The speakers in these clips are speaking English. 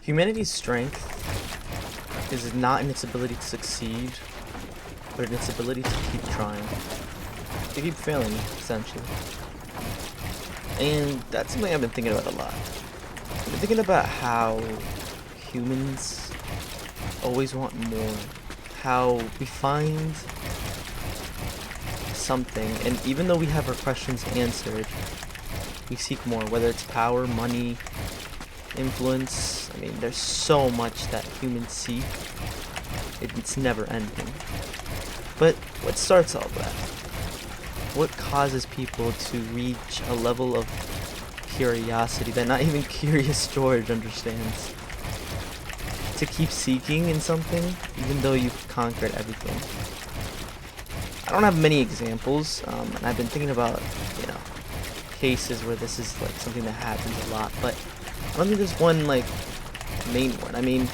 Humanity's strength is not in its ability to succeed, but in its ability to keep trying. To keep failing, essentially. And that's something I've been thinking about a lot. I've been thinking about how humans always want more. How we find something, and even though we have our questions answered, we seek more, whether it's power, money, influence. I mean, there's so much that humans seek. It's never ending. But what starts all that? What causes people to reach a level of curiosity that not even Curious George understands? To keep seeking in something, even though you've conquered everything. I don't have many examples, and I've been thinking about, cases where this is like something that happens a lot, but I don't think there's one like main one. I mean,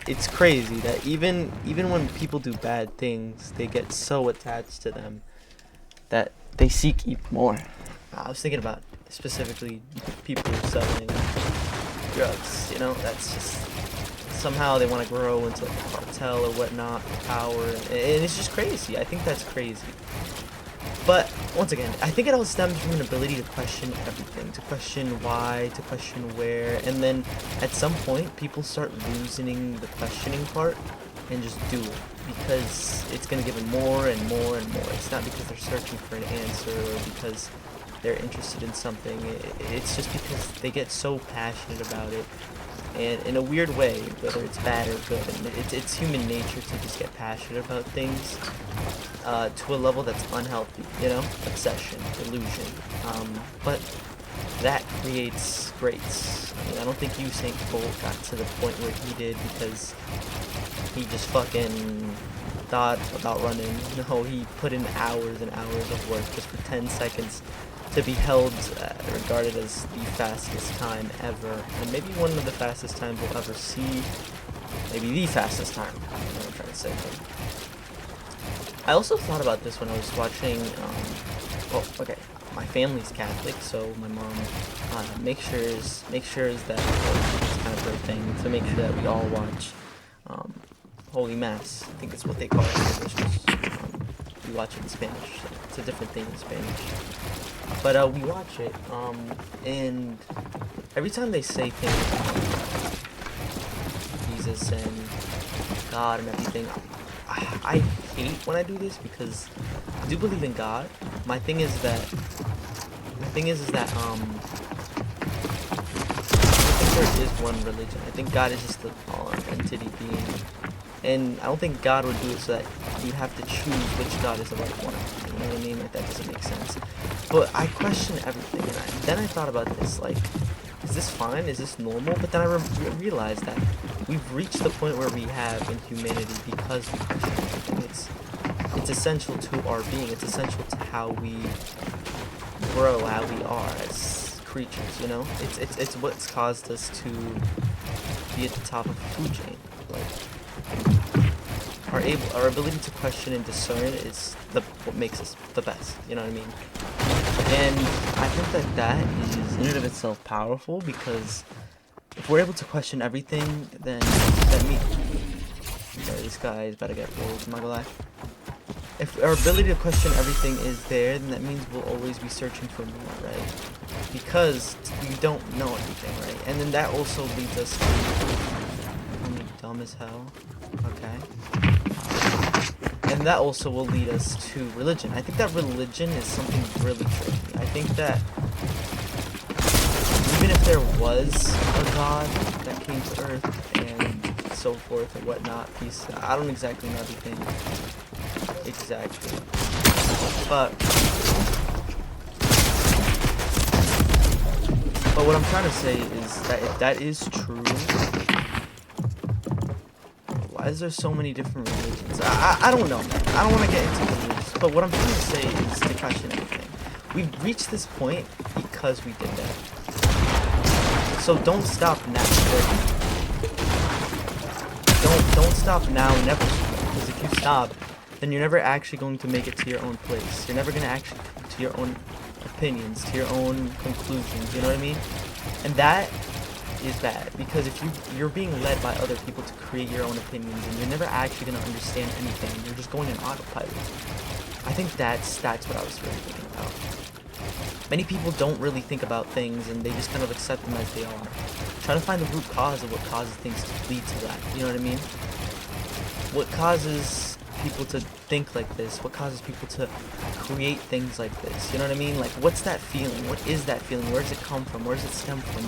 it's crazy that even when people do bad things, they get so attached to them that they seek even more. I was thinking about specifically people who are selling drugs. That's just somehow they want to grow into like a cartel or whatnot, power, and it's just crazy. I think that's crazy. But once again, I think it all stems from an ability to question everything, to question why, to question where, and then at some point people start losing the questioning part and just do it because it's going to give them more and more and more. It's not because they're searching for an answer or because they're interested in something. It's just because they get so passionate about it, and in a weird way, whether it's bad or good, and it's human nature to just get passionate about things to a level that's unhealthy, obsession, delusion, but that creates greats. I mean, I don't think Usain Bolt got to the point where he did because he just fucking thought about running. No, he put in hours and hours of work just for 10 seconds to be held, regarded as the fastest time ever, and maybe one of the fastest times we'll ever see, maybe the fastest time, I'm trying to say. I also thought about this when I was watching, my family's Catholic, so my mom makes sure that it's kind of her thing to make sure that we all watch Holy Mass. I think that's what they call it in English. We watch it in Spanish. It's a different thing in Spanish. But we watch it, and every time they say things about Jesus and God and everything, I hate when I do this because I do believe in God. My thing is that I think there is one religion. I think God is just the entity being, and I don't think God would do it so that you'd have to choose which God is the right one. You know what I mean? Like, that doesn't make sense. But I question everything, and then I thought about this, like, is this fine? Is this normal? But then I realized that we've reached the point where we have in humanity because we question everything. It's essential to our being. It's essential to how we grow, how we are as creatures, It's what's caused us to be at the top of the food chain. Like, our ability to question and discern is what makes us the best, you know what I mean? And I think that is in and of itself powerful, because if we're able to question everything, then this guy is about to get rolled, I'm not gonna lie. If our ability to question everything is there, then that means we'll always be searching for more, right? Because we don't know everything, right? And then that also leads us to... I'm dumb as hell. Okay. And that also will lead us to religion. I think that religion is something really tricky. I think that even if there was a God that came to Earth and so forth and whatnot, I don't exactly know everything exactly, but what I'm trying to say is that if that is true, why is there so many different religions? I don't know. I don't want to get into religions, but what I'm trying to say is to question everything. We've reached this point because we did that. So don't stop now. Don't stop now, never stop. Because if you stop, then you're never actually going to make it to your own place. You're never going to actually come to your own opinions, to your own conclusions, you know what I mean? And that is bad, because if you're being led by other people to create your own opinions, and you're never actually going to understand anything, you're just going in autopilot. I think that's what I was really thinking about. Many people don't really think about things, and they just kind of accept them as they are. Try to find the root cause of what causes things to lead to that. You know what I mean? What causes people to think like this? What causes people to create things like this? You know what I mean? Like, what's that feeling? What is that feeling? Where does it come from? Where does it stem from?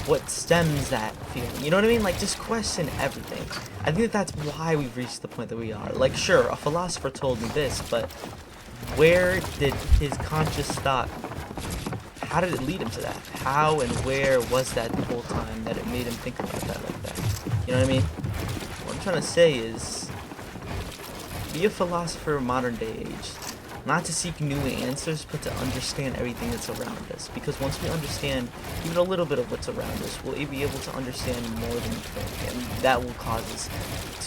What stems that feeling? You know what I mean? Like, just question everything. I think that's why we've reached the point that we are. Like, sure, a philosopher told me this, but where did his conscious thought, how did it lead him to that? How and where was that the whole time that it made him think about that like that? You know what I mean? What I'm trying to say is, be a philosopher of modern day age. Not to seek new answers, but to understand everything that's around us. Because once we understand even a little bit of what's around us, we'll be able to understand more than we think. And that will cause us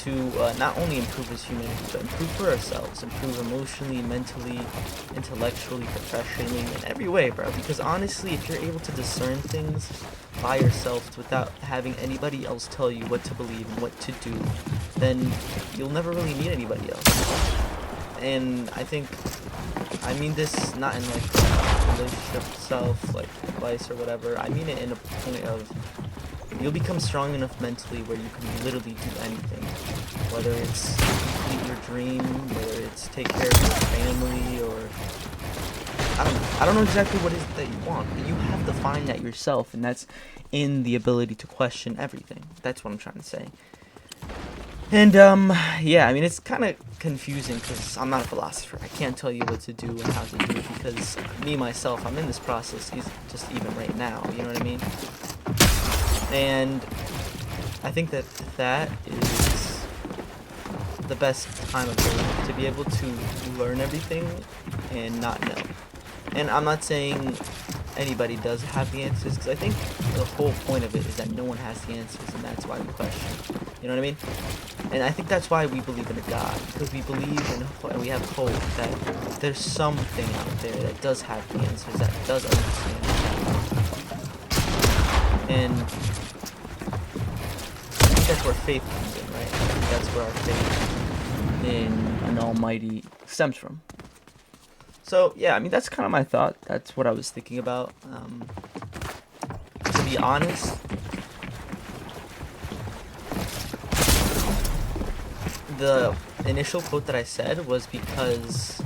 to not only improve as humanity, but improve for ourselves. Improve emotionally, mentally, intellectually, professionally, in every way, bro. Because honestly, if you're able to discern things by yourself without having anybody else tell you what to believe and what to do, then you'll never really need anybody else. And I think, I mean this not in like relationship self, like advice or whatever. I mean it in a point of, you'll become strong enough mentally where you can literally do anything. Whether it's complete your dream, whether it's take care of your family, or I don't know exactly what it is that you want, but you have to find that yourself, and that's in the ability to question everything. That's what I'm trying to say. And, yeah, I mean, it's kind of confusing because I'm not a philosopher. I can't tell you what to do and how to do it because me, myself, I'm in this process just even right now, you know what I mean? And I think that is the best time of life, to be able to learn everything and not know. And I'm not saying anybody does have the answers, because I think the whole point of it is that no one has the answers, and that's why we question. You know what I mean? And I think that's why we believe in a God, because we believe in, and we have hope that there's something out there that does have the answers, that does understand. And I think that's where faith comes in, right? I think that's where our faith in an almighty stems from. So, yeah, I mean, that's kind of my thought. That's what I was thinking about. To be honest, the initial quote that I said was because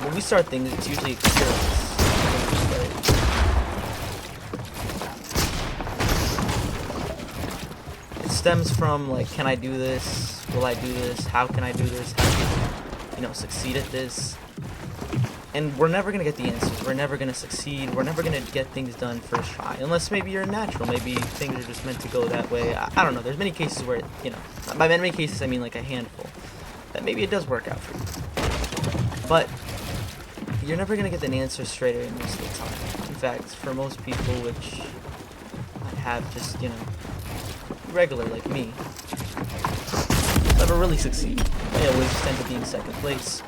when we start things, it's usually experiments. It stems from, like, can I do this? Will I do this? How can I do this? How can I, succeed at this? And we're never going to get the answers. We're never going to succeed. We're never going to get things done first try. Unless maybe you're natural. Maybe things are just meant to go that way. I don't know. There's many cases where, by many cases I mean like a handful, that maybe it does work out for you. But you're never going to get an answer straight away most of the time. In fact, for most people, which I have just, regular like me, never really succeed. They always just end up being second place.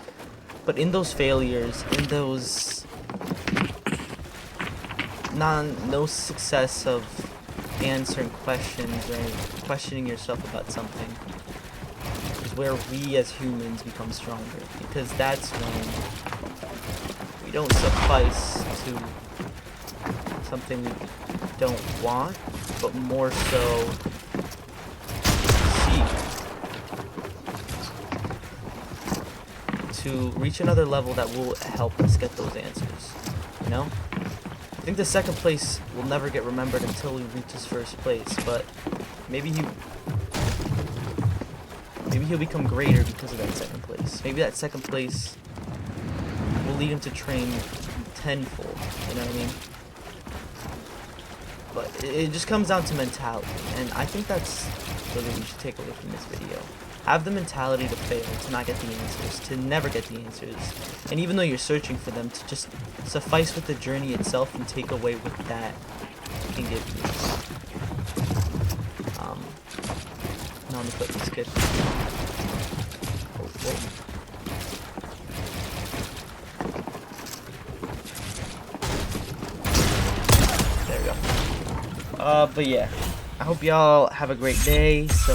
But in those failures, in those no success of answering questions or questioning yourself about something, is where we as humans become stronger. Because that's when we don't suffice to something we don't want, but more so to reach another level that will help us get those answers, I think the second place will never get remembered until he reaches first place, but maybe he'll become greater because of that second place. Maybe that second place will lead him to train tenfold, you know what I mean? But it just comes down to mentality, and I think that's what we should take away from this video. Have the mentality to fail, to not get the answers, to never get the answers. And even though you're searching for them, to just suffice with the journey itself and take away what that can give you. No, let me put this good. But yeah, I hope y'all have a great day. So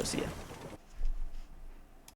see ya.